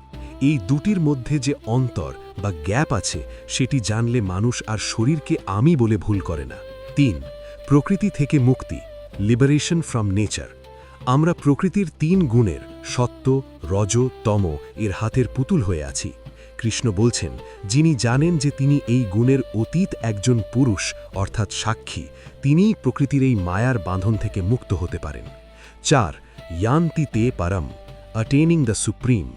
এই দুটির মধ্যে যে অন্তর বা গ্যাপ আছে সেটি জানলে মানুষ আর শরীরকে আমি বলে ভুল করে না। ৩. প্রকৃতি থেকে মুক্তি, লিবারেশন ফ্রম নেচার। আমরা প্রকৃতির ৩ গুণের সত্ত্ব, রজ, তম এর হাতের পুতুল হয়ে আছি। কৃষ্ণ বলছেন যিনি জানেন যে তিনি এই গুণের অতীত একজন পুরুষ অর্থাৎ সাক্ষী, তিনিই প্রকৃতির এই মায়ার বাঁধন থেকে মুক্ত হতে পারেন। ৪. ইয়ান্তি তে পরম, অ্যাটেনিং দ্য সুপ্রিম।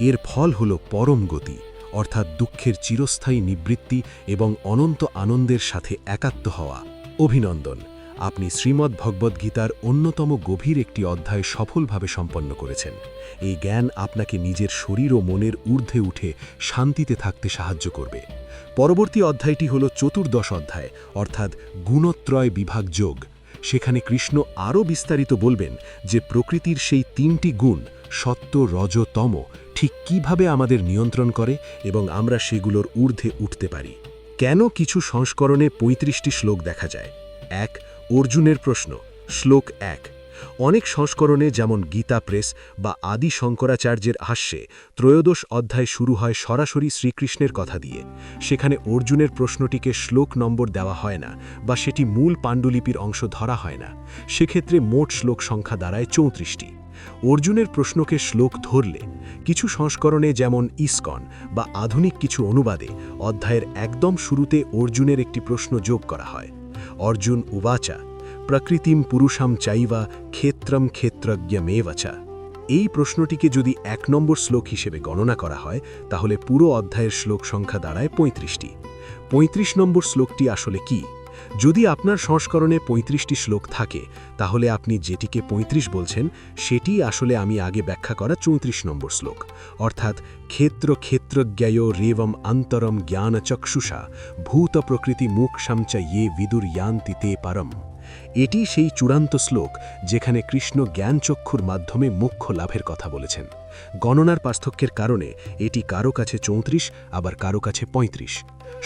এর ফল হল পরম গতি অর্থাৎ দুঃখের চিরস্থায়ী নিবৃত্তি এবং অনন্ত আনন্দের সাথে একাত্ম হওয়া। অভিনন্দন, আপনি শ্রীমদ্ ভগবদ্গীতার অন্যতম গভীর একটি অধ্যায় সফলভাবে সম্পন্ন করেছেন। এই জ্ঞান আপনাকে নিজের শরীর ও মনের ঊর্ধ্বে উঠে শান্তিতে থাকতে সাহায্য করবে। পরবর্তী অধ্যায়টি হল চতুর্দশ অধ্যায় অর্থাৎ গুণত্রয় বিভাগ যোগ। সেখানে কৃষ্ণ আরও বিস্তারিত বলবেন যে প্রকৃতির সেই ৩টি গুণ সত্ত্ব, রজ, তম ঠিক কিভাবে আমাদের নিয়ন্ত্রণ করে এবং আমরা সেগুলোর ঊর্ধ্বে উঠতে পারি। কেন কিছু সংস্করণে ৩৫টি শ্লোক দেখা যায়। ১. অর্জুনের প্রশ্ন, শ্লোক ১। অনেক সংস্করণে যেমন গীতা প্রেস বা আদি শঙ্করাচার্যের হাস্যে ত্রয়োদশ অধ্যায় শুরু হয় সরাসরি শ্রীকৃষ্ণের কথা দিয়ে। সেখানে অর্জুনের প্রশ্নটিকে শ্লোক নম্বর দেওয়া হয় না বা সেটি মূল পাণ্ডুলিপির অংশ ধরা হয় না। সেক্ষেত্রে মোট শ্লোক সংখ্যা দাঁড়ায় ৩৪টি। অর্জুনের প্রশ্নকে শ্লোক ধরলে কিছু সংস্করণে যেমন ইসকন বা আধুনিক কিছু অনুবাদে অধ্যায়ের একদম শুরুতে অর্জুনের একটি প্রশ্ন যোগ করা হয়। অর্জুন উবাচা প্রকৃতিম পুরুষাম চাইবা ক্ষেত্রম ক্ষেত্রজ্ঞমেবচা। এই প্রশ্নটিকে যদি ১ নম্বর শ্লোক হিসেবে গণনা করা হয় তাহলে পুরো অধ্যায়ের শ্লোক সংখ্যা দাঁড়ায় ৩৫টি। ৩৫ নম্বর শ্লোকটি আসলে কি? যদি আপনার সংস্করণে ৩৫টি শ্লোক থাকে তাহলে আপনি যেটিকে ৩৫ বলছেন সেটি আসলে আমি আগে ব্যাখ্যা করা ৩৪ নম্বর শ্লোক, অর্থাৎ ক্ষেত্র ক্ষেত্রজ্ঞায় রেবম অন্তরম জ্ঞান চক্ষুষা ভূত প্রকৃতি মুক্ষাম চ ইয়ে বিদুর ইয়ান্তি তে পারম। এটি সেই চূড়ান্ত শ্লোক যেখানে কৃষ্ণ জ্ঞানচক্ষুর মাধ্যমে মোক্ষ লাভের কথা বলেছেন। গণনার পার্থক্যের কারণে এটি কারো কাছে ৩৪ আবার কারো কাছে ৩৫।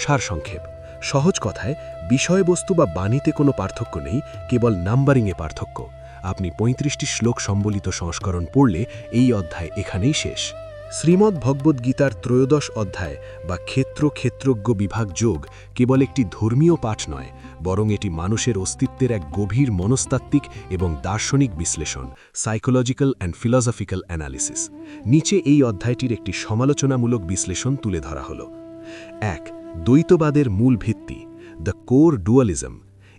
সারসংক্ষেপ: সহজ কথায় বিষয়বস্তু বা বাণীতে কোনো পার্থক্য নেই, কেবল নাম্বারিংয়ে পার্থক্য। আপনি ৩৫টি শ্লোক সম্বলিত সংস্করণ পড়লে এই অধ্যায় এখানেই শেষ। শ্রীমদ্ ভগবদ্গীতার ত্রয়োদশ অধ্যায় বা ক্ষেত্র ক্ষেত্রজ্ঞ বিভাগ যোগ কেবল একটি ধর্মীয় পাঠ নয়, বরং এটি মানুষের অস্তিত্বের এক গভীর মনস্তাত্ত্বিক এবং দার্শনিক বিশ্লেষণ, সাইকোলজিক্যাল অ্যান্ড ফিলসফিক্যাল অ্যানালিসিস। নিচে এই অধ্যায়টির একটি সমালোচনামূলক বিশ্লেষণ তুলে ধরা হল। ১. দ্বৈতবাদের মূল ভিত্তি, দ্য কোর ডুয়ালিজম।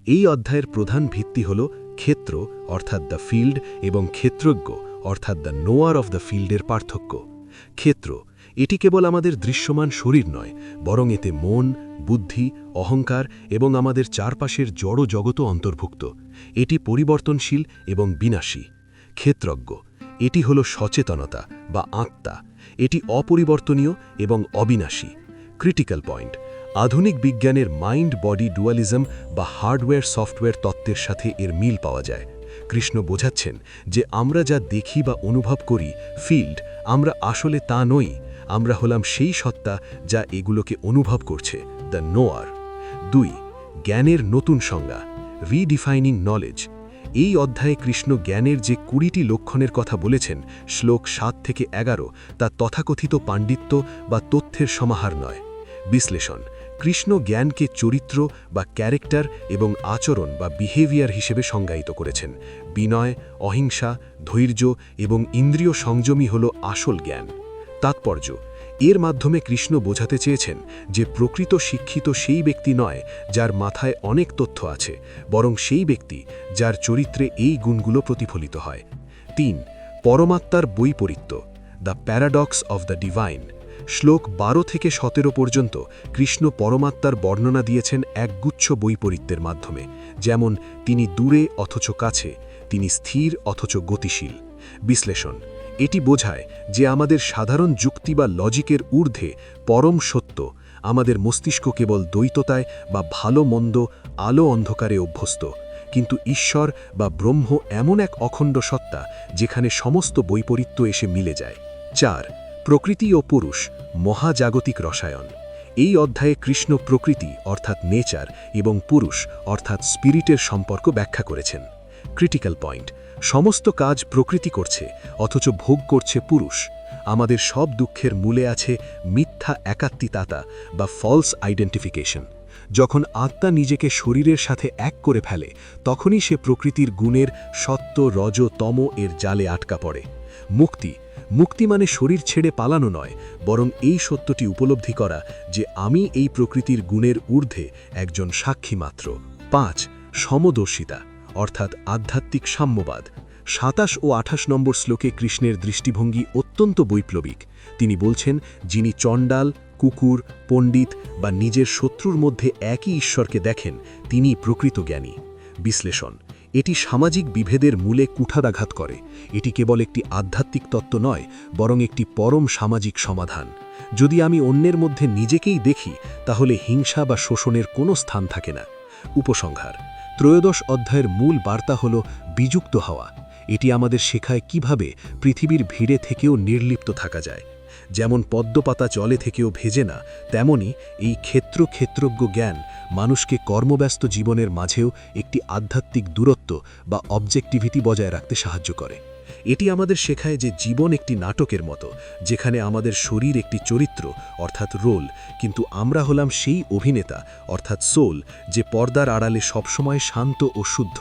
এই অধ্যায়ের প্রধান ভিত্তি হল ক্ষেত্র অর্থাৎ দ্য ফিল্ড এবং ক্ষেত্রজ্ঞ অর্থাৎ দ্য নোয়ার অফ দ্য ফিল্ডের পার্থক্য। ক্ষেত্র এটি কেবল আমাদের দৃশ্যমান শরীর নয়, বরং এতে মন, বুদ্ধি, অহংকার এবং আমাদের চারপাশের জড় জগতও অন্তর্ভুক্ত। এটি পরিবর্তনশীল এবং বিনাশী। ক্ষেত্রজ্ঞ এটি হল সচেতনতা বা আত্মা। এটি অপরিবর্তনীয় এবং অবিনাশী। ক্রিটিক্যাল পয়েন্ট: আধুনিক বিজ্ঞানের মাইন্ড বডি ডুয়ালিজম বা হার্ডওয়্যার সফটওয়্যার তত্ত্বের সাথে এর মিল পাওয়া যায়। কৃষ্ণ বোঝাচ্ছেন যে আমরা যা দেখি বা অনুভব করি ফিল্ড, আমরা আসলে তা নই। আমরা হলাম সেই সত্তা যা এগুলোকে অনুভব করছে, দ্য নোয়ার। ২. জ্ঞানের নতুন সংজ্ঞা, রিডিফাইনিং নলেজ। এই অধ্যায়ে কৃষ্ণ জ্ঞানের যে ২০টি লক্ষণের কথা বলেছেন শ্লোক ৭ থেকে ১১, তা তথাকথিত পাণ্ডিত্য বা তথ্যের সমাহার নয়। বিশ্লেষণ: কৃষ্ণ জ্ঞানকে চরিত্র বা ক্যারেক্টার এবং আচরণ বা বিহেভিয়ার হিসেবে সংজ্ঞায়িত করেছেন। বিনয়, অহিংসা, ধৈর্য এবং ইন্দ্রিয় সংযমই হল আসল জ্ঞান। তাৎপর্য: এর মাধ্যমে কৃষ্ণ বোঝাতে চেয়েছেন যে প্রকৃত শিক্ষিত সেই ব্যক্তি নয় যার মাথায় অনেক তথ্য আছে, বরং সেই ব্যক্তি যার চরিত্রে এই গুণগুলো প্রতিফলিত হয়। ৩. পরমাত্মার বৈপরীত্য, the paradox of the divine. শ্লোক ১২ থেকে ১৭ পর্যন্ত কৃষ্ণ পরমাত্মার বর্ণনা দিয়েছেন একগুচ্ছ বৈপরীত্যের মাধ্যমে, যেমন তিনি দূরে অথচ কাছে, তিনি স্থির অথচ গতিশীল। বিশ্লেষণ: এটি বোঝায় যে আমাদের সাধারণ যুক্তি বা লজিকের ঊর্ধ্বে পরম সত্য। আমাদের মস্তিষ্ক কেবল দ্বৈততায় বা ভালো মন্দ, আলো অন্ধকারে অভ্যস্ত, কিন্তু ঈশ্বর বা ব্রহ্ম এমন এক অখণ্ড সত্তা যেখানে সমস্ত বৈপরীত্য এসে মিলে যায়। ৪. প্রকৃতি ও পুরুষ, মহাজাগতিক রসায়ন। এই অধ্যায়ে কৃষ্ণ প্রকৃতি অর্থাৎ নেচার এবং পুরুষ অর্থাৎ স্পিরিটের সম্পর্ক ব্যাখ্যা করেছেন। ক্রিটিক্যাল পয়েন্ট: সমস্ত কাজ প্রকৃতি করছে, অথচ ভোগ করছে পুরুষ। আমাদের সব দুঃখের মূলে আছে মিথ্যা একাত্মিকতা বা ফলস আইডেন্টিফিকেশন। যখন আত্মা নিজেকে শরীরের সাথে এক করে ফেলে, তখনই সে প্রকৃতির গুণের সত্য, রজ, তম এর জালে আটকা পড়ে। মুক্তি মানে শরীর ছেড়ে পালানো নয়, বরং এই সত্যটি উপলব্ধি করা যে আমি এই প্রকৃতির গুণের ঊর্ধ্বে একজন সাক্ষী মাত্র। ৫. সমদর্শিতা অর্থাৎ আধ্যাত্মিক সাম্যবাদ। ২৭ ও ২৮ নম্বর শ্লোকে কৃষ্ণের দৃষ্টিভঙ্গি অত্যন্ত বৈপ্লবিক। তিনি বলছেন, যিনি চণ্ডাল, কুকুর, পণ্ডিত বা নিজের শত্রুর মধ্যে একই ঈশ্বরকে দেখেন, তিনিই প্রকৃত জ্ঞানী। বিশ্লেষণ: এটি সামাজিক বিভেদের মূলে কুঠারাঘাত করে। এটি কেবল একটি আধ্যাত্মিক তত্ত্ব নয়, বরং একটি পরম সামাজিক সমাধান। যদি আমি অন্যের মধ্যে নিজেকেই দেখি, তাহলে হিংসা বা শোষণের কোনো স্থান থাকে না। উপসংহার: ত্রয়োদশ অধ্যায়ের মূল বার্তা হল বিযুক্ত হওয়া। এটি আমাদের শেখায় কিভাবে পৃথিবীর ভিড়ে থেকেও নির্লিপ্ত থাকা যায়। যেমন পদ্মপাতা জলে থেকেও ভেজে না, তেমনি এই ক্ষেত্রজ্ঞ জ্ঞান মানুষকে কর্মব্যস্ত জীবনের মাঝেও একটি আধ্যাত্মিক দূরত্ব বা অবজেক্টিভিটি বজায় রাখতে সাহায্য করে। এটি আমাদের শেখায় যে জীবন একটি নাটকের মতো, যেখানে আমাদের শরীর একটি চরিত্র অর্থাৎ রোল, কিন্তু আমরা হলাম সেই অভিনেতা অর্থাৎ সোল, যে পর্দার আড়ালে সবসময় শান্ত ও শুদ্ধ।